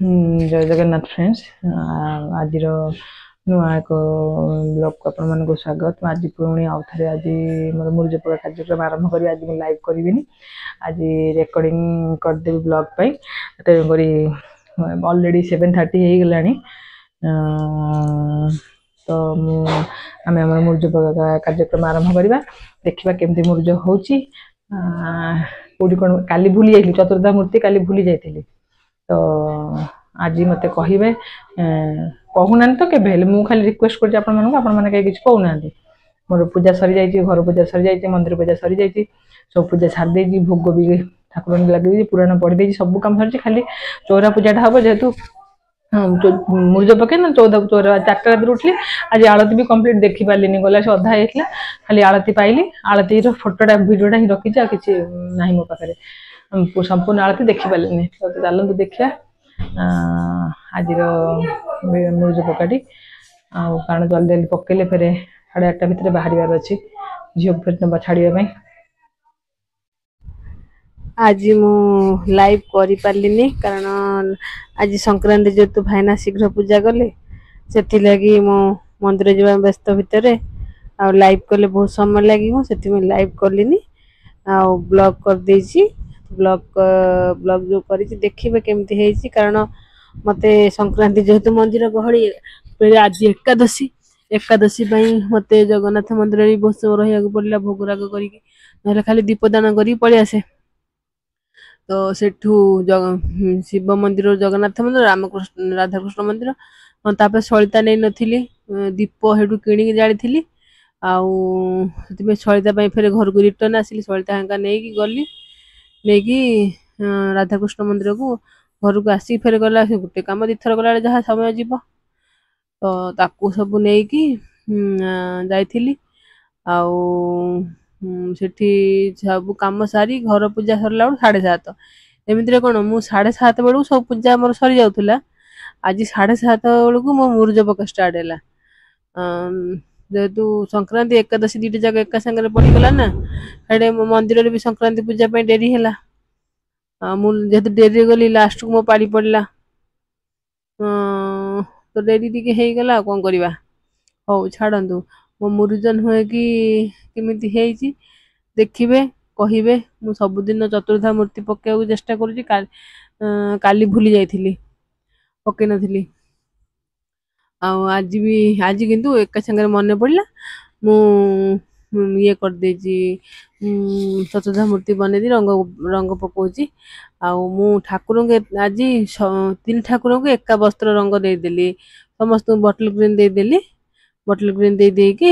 जय जगन्नाथ फ्रेंड्स आज नुआ एक ब्लॉग को आपण मन को स्वागत। आज पुणी आउ थे आज मोर मुर्ज पका कार्यक्रम आरंभ करी आज मैं लाइव करी आज रेकर्डिंग करदेवी ब्लॉग पे तेणुक ऑलरेडी 7:30 हो गलानी। तो आम मुर्ज पका कार्यक्रम आरंभ करवा देखा केमती मुर्ज हो कौटी कौन काली भूली जाइली चतुर्धा मूर्ति काली भूली जाइली। तो आज मत कहे कहूना तो के मु खाली रिक्वेस्ट कर कहीं कहूना मोर पूजा सरी जाइए घर पूजा सरी जाइए मंदिर पूजा सरी जाइए सब पूजा छाड़ी भोग भी ठाकुर लगे पुराण पढ़ी सब कम सर खाली चौरा पूजाटा हम जेहेतु मुर्ज पके ना 14 चौरा 4टा रात उठली आज आलती भी कंप्लीट देखी पार्ली गला से अधा होता खाली आलती पाइली आलती फोटोटा भिडियोटा ही रखी कि ना मो पाखे संपूर्ण आलती देखी पारे तो चलते देखा आज मुर्ज पकाटी कारण जल्दी जल्दी पकेले फेर 8:30 भितर बाहर अच्छी झील फिर छाड़ापी। आज मु लाइव करि पारलिनी कारण आज संक्रांति जेतु भाईना शीघ्र पूजा कले से लगी मो मंदिर जावा व्यस्त भितर आ लाइव कले बहुत समय लगी से लाइव कलिनी आ ब्लॉग कर देछि ब्लॉग जो करी देखिबे केमती हेछि कारण मते संक्रांति जेतु मंदिर गहली पे आज एकादशी मते जगन्नाथ मंदिर भी बहुत समय रहिया पड़ला भोगराग करिके नहले खाली दीपदान करी पड़ी आसे। तो सेठू शिव मंदिर जगन्नाथ मंदिर रामकृष्ण राधाकृष्ण मंदिर तापर सलिता नहीं नथिली दीप हेठू किणी जाली थी सलिता फेर घर को रिटर्न आसिली सलिता हांका नहीं गली नहीं राधाकृष्ण मंदिर को घर को आसिक फेर गला गोटे कम दीथर गला जहाँ समय जीव तो ताकू सब नहीं जाइली सेठी सब कम सारी घर पूजा सरला 7:30 एमती कौन मु 7:30 बेलू सब पूजा मोर सरी जाऊला आज 7:30 बेलू मो मुर्ज पका स्टार्ट है जेहेतु संक्रांति एकादशी 2टा जगह एका संगे पड़गला ना हेडे मंदिर भी संक्रांति पूजा डेरी है जेहेतु डेरी गली लास्ट को मो पाड़ी पड़ा तो डेरी टी गला कौन करवा हौ छाड़ू मो मुरुजन हुए कि केमिति हेछि देखिबे कहिबे मु सबुदिन चतुर्धा मूर्ति पकेବାକୁ चेष्टा करूची काली भूली जाइथिली पके नथिली आज किंतु एका संगे मन पड़ला मु ये कर देजी चतुर्धा मूर्ति बने दी रंग पकोची मु ठाकुर के आज 3 ठाकुर को एका वस्त्र रंग दे देली समस्त बटल ग्रीन दे देली बटल ग्रीन दे देकी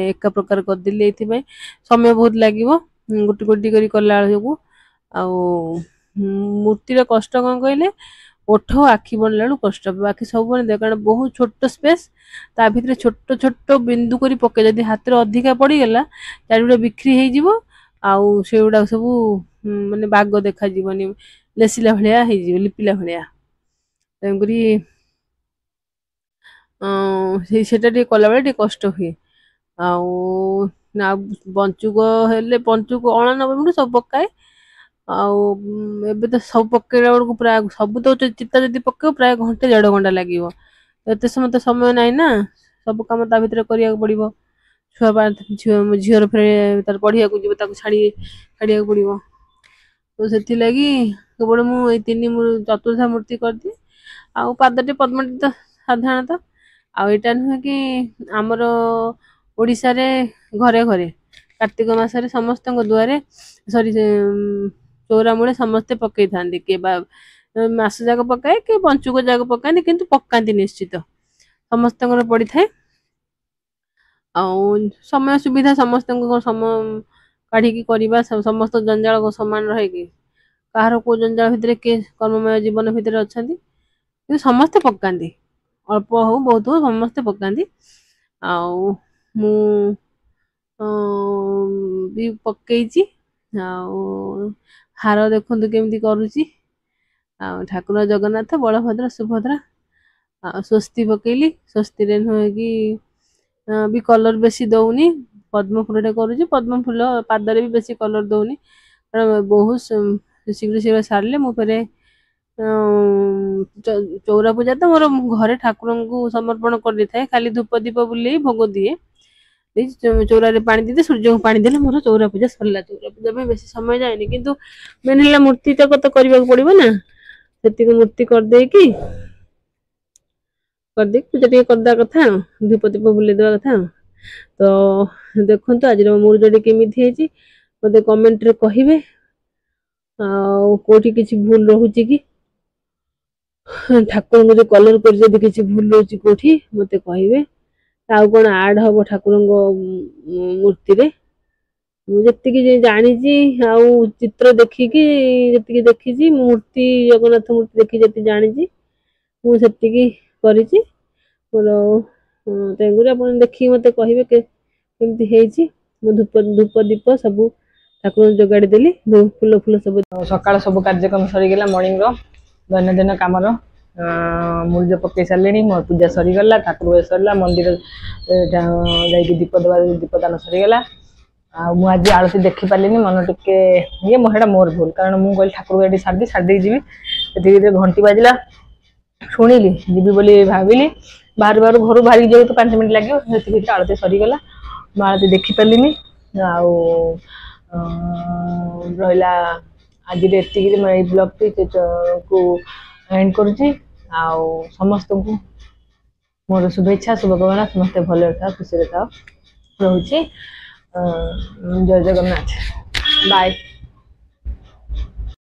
एक प्रकार कर देली एथि समय बहुत लागिवो गोटी गोटी करी कला बेलू मूर्तिर कष्ट कौन कहले ओठ आखि बनला कष्ट बाकी सब बन कारण बहुत छोट स्पेस ता भितर छोट छोट बिंदु करी पके जदि हाथ अधिका पड़गला चारिगुड़ा बिक्री हो सेगुड़ा सब माने बाग देखा जीवनी लेसिला भाया लिपिला भाया तेणुकरी से कला बेले कष्ट हुए पंचुक हेले पंचुक 89 मिनट सब पकाए तो सब पकेला बेलू प्राय सब तो चिता जब पक प्राय घंटे 1.5 घंटा लगे एत समय तो समय ना ना सब कम ता भर करा पड़ो छुआ झीर फिर तार पढ़िया जीव छाड़िया पड़ो तो से लगी केवल मुझे 3 चतुर्था मूर्ति करदी पादटे पद्मटी तो साधारणतः आईटा नुहे कि आमर ओडिशा रे घरे घरे कार्तिक मासरे समस्त दुआरे सरी चौरा मूले समस्ते पकई था किए मास जाक पकाए कि पंचुक जाक पकाती किंतु पकाती निश्चित समस्त पड़ी थाए समय सुविधा समस्त समय काढ़ी करवा समस्त जंजाल को समान रहे कि कହାର को जंजाल भितर किए कर्ममय जीवन भितर अच्छा समस्ते पकाती अल्प हो बहुत हो समस्ते पकाती भी पकईची हार देखु केमती करुची ठाकुर जगन्नाथ बलभद्र सुभद्रा स्वस्ति पकेली स्वस्ति रे नुहे कि भी कलर बेसी दौनी पद्म फूलटे करुची पद्म फूल पादरे भी बेसी कलर दौनी कारण बहुत शीघ्र शीघ्र सारे मुझे ଚଉରା ପୂଜା ତ ମୋର ଘରେ ଠାକୁରଙ୍କୁ ସମର୍ପଣ କରିଦେଇଥାଏ, ଖାଲି ଧୂପ ଦୀପ ବୁଲେଇ ଭୋଗ ଦିଏ, ଚଉରାରେ ପାଣି ଦେଇଦିଏ, ସୂର୍ଯ୍ୟଙ୍କୁ ପାଣି ଦେଲେ ମୋର ଚଉରା ପୂଜା ସରିଲା। ଚଉରା ପୂଜା ପାଇଁ ବେଶୀ ସମୟ ଯାଏନି, କିନ୍ତୁ ମେନ୍ ହେଲା ମୂର୍ତ୍ତି ତକ ତ କରିବାକୁ ପଡିବ ନା, ସେତିକି ମୂର୍ତ୍ତି କରିଦେଇକି ପୂଜା ଟିକେ କରିଦବା କଥା ଆଉ, ଧୂପ ଦୀପ ବୁଲେଇ ଦେବା କଥା ଆଉ। ତ ଦେଖନ୍ତୁ ଆଜିର ମୁରୁଜଟି କେମିତି ହେଇଛି ମତେ କମେଣ୍ଟରେ କହିବେ, ଆଉ କୋଉଠି କିଛି ଭୁଲ ରହୁଛି କି, ଠାକୁରଙ୍କୁ ଯୋଉ କଲର କରି ଯଦି କିଛି ଭୁଲ ରହୁଛି କୋଉଠି ମତେ କହିବେ, ଆଉ କଣ ଆଡ ହବ ଠାକୁରଙ୍କ ମୂର୍ତ୍ତିରେ। ମୁଁ ଯେତିକି ଜାଣିଛି ଆଉ ଚିତ୍ର ଦେଖିକି ଯେତିକି ଦେଖିଛି, ମୂର୍ତ୍ତି ଜଗନ୍ନାଥ ମୂର୍ତ୍ତି ଦେଖିକି ଯେତିକି ଜାଣିଛି ମୁଁ ସେତିକି କରିଛି ମୋର। ତେଣୁକରି ଆପଣ ଦେଖିକି ମତେ କହିବେ କେମିତି ହେଇଛି। ମୁଁ ଧୂପ ଦୀପ ସବୁ ଠାକୁରଙ୍କୁ ଯୋଗାଡି ଦେଲି, ଫୁଲ ସବୁ। ସକାଳ ସବୁ କାର୍ଯ୍ୟକ୍ରମ ସରିଗଲା, ମର୍ଣ୍ଣିଂର ଦୈନନ୍ଦିନ କାମର ମୁରୁଜ ପକେଇ ସାରିଲେଣି, ମୋର ପୂଜା ସରିଗଲା, ଠାକୁର ପୂଜା ସରିଲା, ମନ୍ଦିର ଯାଇକି ଦୀପଦାନ ସରିଗଲା। ଆଉ ମୁଁ ଆଜି ଆଳତି ଦେଖିପାରିଲିନି, ମନ ଟିକେ ଇଏ, ସେଇଟା ମୋର ଭୁଲ, କାରଣ ମୁଁ କହିଲି ଠାକୁର ଏଠି ଛାଡ଼ିଦେଇ ଯିବି, ସେତିକି ଘଣ୍ଟି ବାଜିଲା, ଶୁଣିଲି, ଯିବି ବୋଲି ଭାବିଲି, ବାହାରୁ ଘରୁ ବାହାରିକି ଯେହେତୁ 5 ମିନିଟ୍ ଲାଗିବ, ସେତିକି ଭିତରେ ଆଳତି ସରିଗଲା, ମୁଁ ଆଳତି ଦେଖିପାରିଲିନି। ଆଉ ରହିଲା ଆଜିରେ ଏତିକିରେ ମୁଁ ଏଇ ବ୍ଲଗ୍ଟି କୁ ଏଣ୍ଡ କରୁଛି। ଆଉ ସମସ୍ତଙ୍କୁ ମୋର ଶୁଭେଚ୍ଛା, ଶୁଭକାମନା, ସମସ୍ତେ ଭଲରେ ଥାଅ, ଖୁସିରେ ଥାଅ, ରହୁଛି। ଜୟ ଜଗନ୍ନାଥ, ବାଏ।